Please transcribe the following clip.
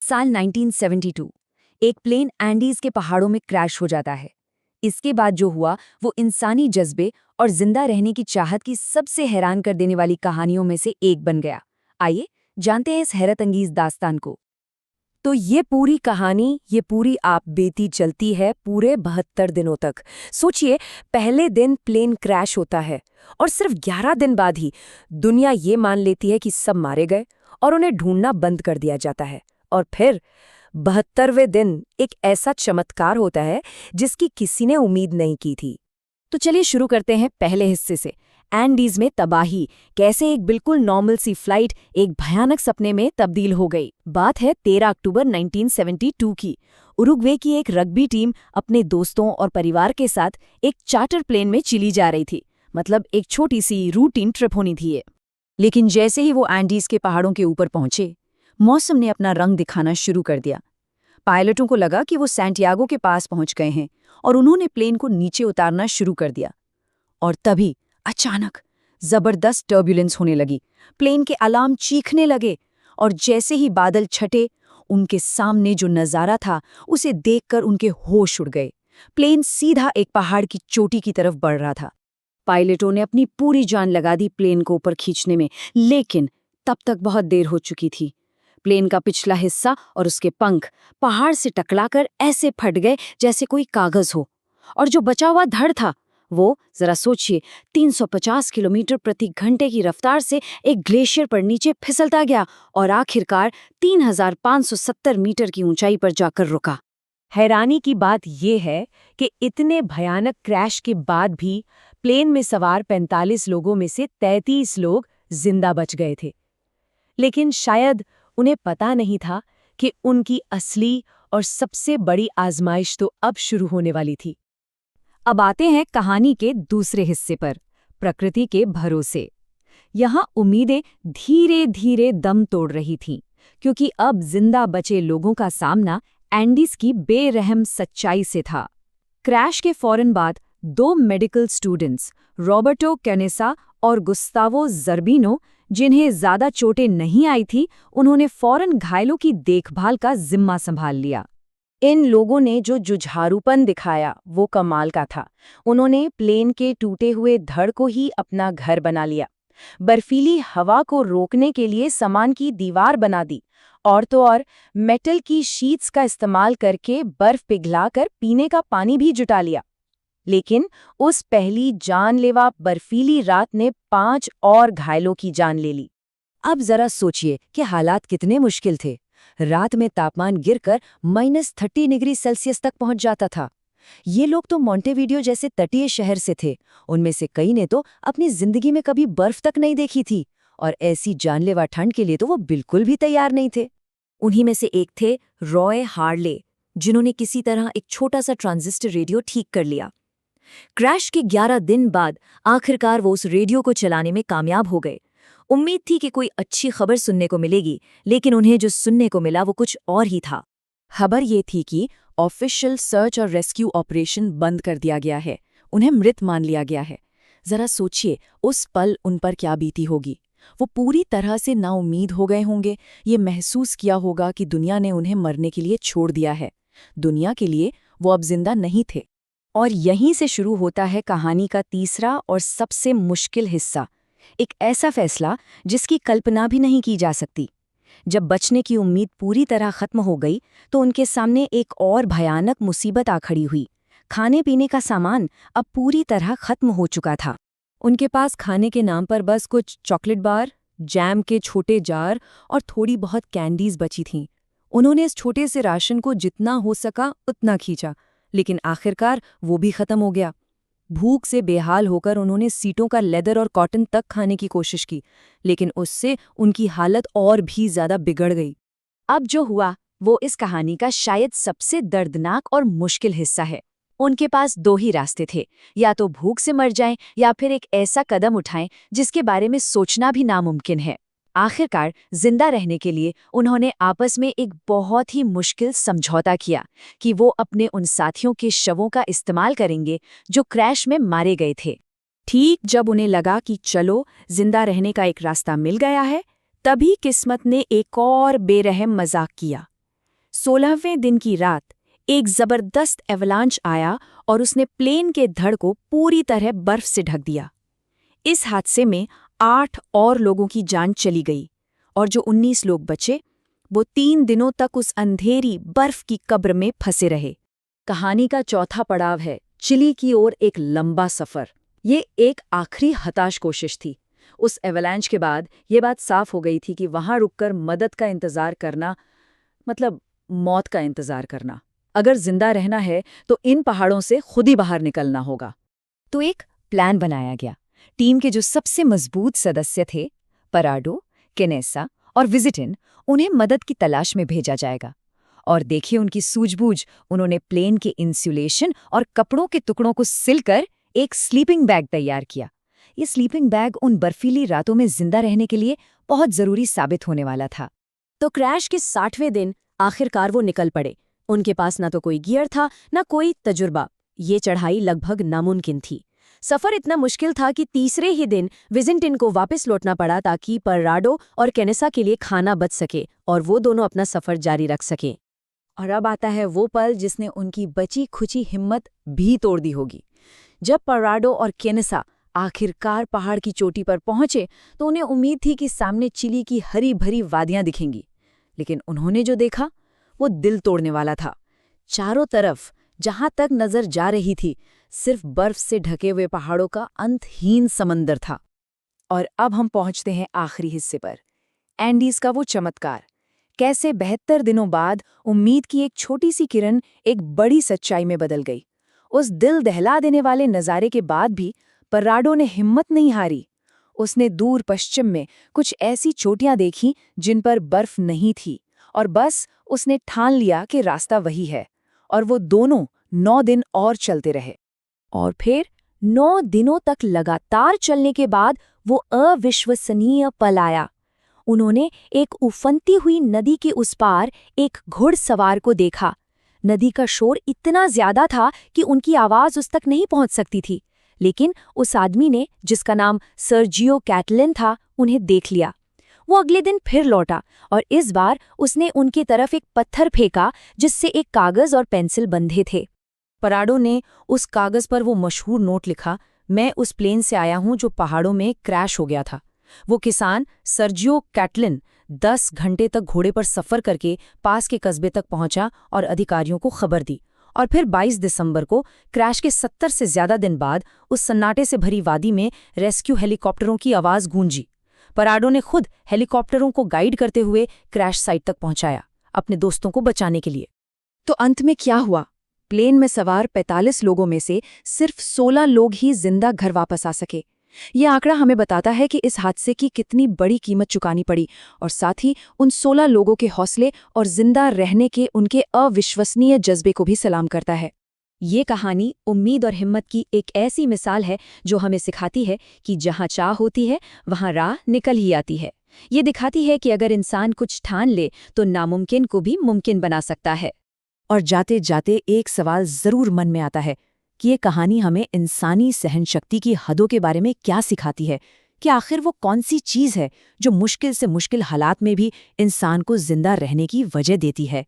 साल 1972 एक plane Andes के पहाड़ों में क्रैश हो जाता है। इसके बाद जो हुआ वो इंसानी जज्बे और जिंदा रहने की चाहत की सबसे हैरान कर देने वाली कहानियों में से एक बन गया। आइए जानते हैं इस हैरत अंगीज दास्तान को। तो ये पूरी कहानी, ये पूरी आप बीती चलती है पूरे 72 दिनों तक। सोचिए, पहले दिन प्लेन क्रैश होता है और सिर्फ 11 दिन बाद ही दुनिया ये मान लेती है कि सब मारे गए और उन्हें ढूंढना बंद कर दिया जाता है। और फिर 72वें दिन एक ऐसा चमत्कार होता है जिसकी किसी ने उम्मीद नहीं की थी। तो चलिए शुरू करते हैं पहले हिस्से से। एंडीज में तबाही, कैसे एक बिल्कुल नॉर्मल सी फ्लाइट एक भयानक सपने में तब्दील हो गई। बात है 13 अक्टूबर 1972 की। उरुग्वे की एक रग्बी टीम अपने दोस्तों और परिवार के साथ एक चार्टर प्लेन में चिली जा रही थी। मतलब एक छोटी सी रूटीन ट्रिप होनी थी ये। लेकिन जैसे ही वो एंडीज के पहाड़ों के ऊपर पहुंचे, मौसम ने अपना रंग दिखाना शुरू कर दिया। पायलटों को लगा कि वो सैंटियागो के पास पहुंच गए हैं और उन्होंने प्लेन को नीचे उतारना शुरू कर दिया। और तभी अचानक जबरदस्त टर्ब्यूलेंस होने लगी। प्लेन के अलार्म चीखने लगे और जैसे ही बादल छटे, उनके सामने जो नज़ारा था उसे देखकर उनके होश उड़ गए। प्लेन सीधा एक पहाड़ की चोटी की तरफ बढ़ रहा था। पायलटों ने अपनी पूरी जान लगा दी प्लेन को ऊपर खींचने में, लेकिन तब तक बहुत देर हो चुकी थी। प्लेन का पिछला हिस्सा और उसके पंख पहाड़ से टकराकर ऐसे फट गए जैसे कोई कागज हो, और जो बचा हुआ धड़ था वो, जरा सोचिए, 350 किलोमीटर प्रति घंटे की रफ्तार से एक ग्लेशियर पर नीचे फिसलता गया और आखिरकार 3570 मीटर की ऊंचाई पर जाकर रुका। हैरानी की बात यह है कि इतने भयानक क्रैश के बाद भी प्लेन में सवार 45 लोगों में से 33 लोग जिंदा बच गए थे। लेकिन शायद उन्हें पता नहीं था कि उनकी असली और सबसे बड़ी आजमाइश तो अब शुरू होने वाली थी। अब आते हैं कहानी के दूसरे हिस्से पर, प्रकृति के भरोसे। यहाँ उम्मीदें धीरे धीरे दम तोड़ रही थीं, क्योंकि अब जिंदा बचे लोगों का सामना एंडीज की बेरहम सच्चाई से था। क्रैश के फौरन बाद 2 मेडिकल स्टूडेंट्स, रॉबर्टो कैनेसा और गुस्तावो ज़र्बिनो, जिन्हें ज़्यादा चोटें नहीं आई थी, उन्होंने फौरन घायलों की देखभाल का जिम्मा संभाल लिया। इन लोगों ने जो जुझारूपन दिखाया वो कमाल का था। उन्होंने प्लेन के टूटे हुए धड़ को ही अपना घर बना लिया, बर्फीली हवा को रोकने के लिए सामान की दीवार बना दी, और तो और मेटल की शीट्स का इस्तेमाल करके बर्फ पिघलाकर पीने का पानी भी जुटा लिया। लेकिन उस पहली जानलेवा बर्फीली रात ने 5 और घायलों की जान ले ली। अब जरा सोचिए कि हालात कितने मुश्किल थे। रात में तापमान गिरकर -30 डिग्री सेल्सियस तक पहुंच जाता था। ये लोग तो मोंटेवीडियो जैसे तटीय शहर से थे। उनमें से कई ने तो अपनी जिंदगी में कभी बर्फ तक नहीं देखी थी, और ऐसी जानलेवा ठंड के लिए तो वो बिल्कुल भी तैयार नहीं थे। उन्हीं में से एक थे रॉय हार्ले, जिन्होंने किसी तरह एक छोटा सा ट्रांजिस्टर रेडियो ठीक कर लिया। क्रैश के 11 दिन बाद आखिरकार वो उस रेडियो को चलाने में कामयाब हो गए। उम्मीद थी कि कोई अच्छी खबर सुनने को मिलेगी, लेकिन उन्हें जो सुनने को मिला वो कुछ और ही था। खबर ये थी कि ऑफिशियल सर्च और रेस्क्यू ऑपरेशन बंद कर दिया गया है, उन्हें मृत मान लिया गया है। जरा सोचिए उस पल उन पर क्या बीती होगी। वो पूरी तरह से नाउम्मीद हो गए होंगे। ये महसूस किया होगा कि दुनिया ने उन्हें मरने के लिए छोड़ दिया है। दुनिया के लिए वो अब जिंदा नहीं थे। और यहीं से शुरू होता है कहानी का तीसरा और सबसे मुश्किल हिस्सा, एक ऐसा फैसला जिसकी कल्पना भी नहीं की जा सकती। जब बचने की उम्मीद पूरी तरह खत्म हो गई तो उनके सामने एक और भयानक मुसीबत आ खड़ी हुई। खाने पीने का सामान अब पूरी तरह खत्म हो चुका था। उनके पास खाने के नाम पर बस कुछ चॉकलेट बार, जैम के छोटे जार और थोड़ी बहुत कैंडीज बची थीं। उन्होंने इस छोटे से राशन को जितना हो सका उतना खींचा, लेकिन आखिरकार वो भी खत्म हो गया। भूख से बेहाल होकर उन्होंने सीटों का लेदर और कॉटन तक खाने की कोशिश की, लेकिन उससे उनकी हालत और भी ज्यादा बिगड़ गई। अब जो हुआ वो इस कहानी का शायद सबसे दर्दनाक और मुश्किल हिस्सा है। उनके पास 2 ही रास्ते थे, या तो भूख से मर जाएं या फिर एक ऐसा कदम उठाएं जिसके बारे में सोचना भी नामुमकिन है। आखिरकार जिंदा रहने के लिए उन्होंने आपस में एक बहुत ही मुश्किल समझौता किया कि वो अपने उन साथियों के शवों का इस्तेमाल करेंगे जो क्रैश में मारे गए थे। ठीक जब उन्हें लगा कि चलो जिंदा रहने का एक रास्ता मिल गया है, तभी किस्मत ने एक और बेरहम मजाक किया। 16वें दिन की रात एक जबरदस्त एवलांच आया और उसने प्लेन के धड़ को पूरी तरह बर्फ से ढक दिया। इस हादसे में 8 और लोगों की जान चली गई और जो 19 लोग बचे वो 3 दिनों तक उस अंधेरी बर्फ की कब्र में फंसे रहे। कहानी का चौथा पड़ाव है चिली की ओर एक लंबा सफर। ये एक आखिरी हताश कोशिश थी। उस एवलांच के बाद ये बात साफ हो गई थी कि वहां रुककर मदद का इंतजार करना मतलब मौत का इंतजार करना। अगर जिंदा रहना है तो इन पहाड़ों से खुद ही बाहर निकलना होगा। तो एक प्लान बनाया गया। टीम के जो सबसे मजबूत सदस्य थे, पराडो, केनेसा और विजिटिन, उन्हें मदद की तलाश में भेजा जाएगा। और देखिए उनकी सूझबूझ, उन्होंने प्लेन के इंसुलेशन और कपड़ों के टुकड़ों को सिलकर एक स्लीपिंग बैग तैयार किया। ये स्लीपिंग बैग उन बर्फीली रातों में जिंदा रहने के लिए बहुत जरूरी साबित होने वाला था। तो क्रैश के 60वें दिन आखिरकार वो निकल पड़े। उनके पास ना तो कोई गियर था, ना कोई तजुर्बा। ये चढ़ाई लगभग नामुमकिन थी। सफर इतना मुश्किल था कि तीसरे ही दिन विजिटिन को वापस लौटना पड़ा ताकि पराडो और केनेसा के लिए खाना बच सके और वो दोनों अपना सफर जारी रख सकें। और अब आता है वो पल जिसने उनकी बची खुची हिम्मत भी तोड़ दी होगी। जब पराडो और केनेसा आखिरकार पहाड़ की चोटी पर पहुंचे तो उन्हें उम्मीद थी कि सामने चिली की हरी भरी वादियां दिखेंगी, लेकिन उन्होंने जो देखा वो दिल तोड़ने वाला था। चारों तरफ जहां तक नजर जा रही थी सिर्फ बर्फ से ढके हुए पहाड़ों का अंतहीन समंदर था। और अब हम पहुंचते हैं आखिरी हिस्से पर, एंडीज का वो चमत्कार। कैसे 72 दिनों बाद उम्मीद की एक छोटी सी किरण एक बड़ी सच्चाई में बदल गई। उस दिल दहला देने वाले नज़ारे के बाद भी पराडो ने हिम्मत नहीं हारी। उसने दूर पश्चिम में कुछ ऐसी चोटियां देखीं जिन पर बर्फ नहीं थी, और बस उसने ठान लिया कि रास्ता वही है। और वो दोनों 9 दिन और चलते रहे। और फिर 9 दिनों तक लगातार चलने के बाद वो अविश्वसनीय पल आया। उन्होंने एक उफनती हुई नदी के उस पार एक घुड़सवार को देखा। नदी का शोर इतना ज्यादा था कि उनकी आवाज उस तक नहीं पहुंच सकती थी, लेकिन उस आदमी ने, जिसका नाम सर्जियो कैटलिन था, उन्हें देख लिया। वो अगले दिन फिर लौटा और इस बार उसने उनकी तरफ एक पत्थर फेंका जिससे एक कागज और पेंसिल बंधे थे। पराडो ने उस कागज पर वो मशहूर नोट लिखा, मैं उस प्लेन से आया हूं जो पहाड़ों में क्रैश हो गया था। वो किसान सर्जियो कैटलिन 10 घंटे तक घोड़े पर सफर करके पास के कस्बे तक पहुंचा और अधिकारियों को खबर दी। और फिर 22 दिसंबर को क्रैश के 70 से ज्यादा दिन बाद उस सन्नाटे से भरी वादी में रेस्क्यू हेलीकॉप्टरों की आवाज गूंजी। पराडो ने खुद हेलीकॉप्टरों को गाइड करते हुए क्रैश साइट तक पहुंचाया, अपने दोस्तों को बचाने के लिए। तो अंत में क्या हुआ? प्लेन में सवार 45 लोगों में से सिर्फ 16 लोग ही जिंदा घर वापस आ सके। ये आंकड़ा हमें बताता है कि इस हादसे की कितनी बड़ी कीमत चुकानी पड़ी, और साथ ही उन 16 लोगों के हौसले और जिंदा रहने के उनके अविश्वसनीय जज्बे को भी सलाम करता है। ये कहानी उम्मीद और हिम्मत की एक ऐसी मिसाल है जो हमें सिखाती है कि जहां चाह होती है वहां राह निकल ही आती है। ये दिखाती है कि अगर इंसान कुछ ठान ले तो नामुमकिन को भी मुमकिन बना सकता है। और जाते जाते एक सवाल जरूर मन में आता है कि ये कहानी हमें इंसानी सहनशक्ति की हदों के बारे में क्या सिखाती है, कि आखिर वो कौन सी चीज़ है जो मुश्किल से मुश्किल हालात में भी इंसान को जिंदा रहने की वजह देती है।